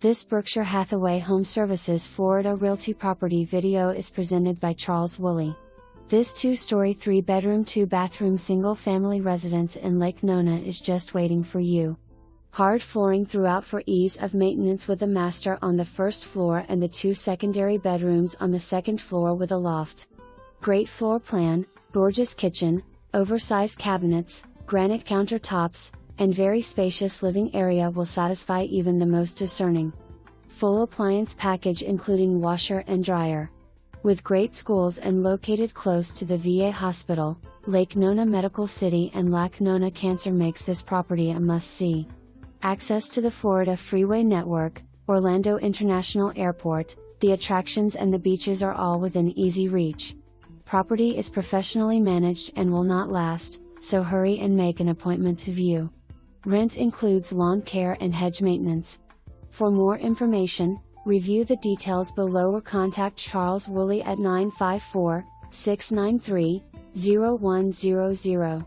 This Berkshire Hathaway HomeServices Florida Realty property video is presented by Charles Woolley. This 2-story 3-bedroom 2-bathroom single-family residence in Lake Nona is just waiting for you. Hard flooring throughout for ease of maintenance with a master on the first floor and the 2 secondary bedrooms on the second floor with a loft. Great floor plan, gorgeous kitchen, oversized cabinets, granite countertops, and very spacious living area will satisfy even the most discerning. Full appliance package including washer and dryer. With great schools and located close to the VA hospital, Lake Nona Medical City and Lake Nona Cancer makes this property a must-see. Access to the Florida freeway network, Orlando International Airport, the attractions and the beaches are all within easy reach. Property is professionally managed and will not last, so hurry and make an appointment to view. Rent includes lawn care and hedge maintenance. For more information, review the details below or contact Charles Woolley at 954-693-0100.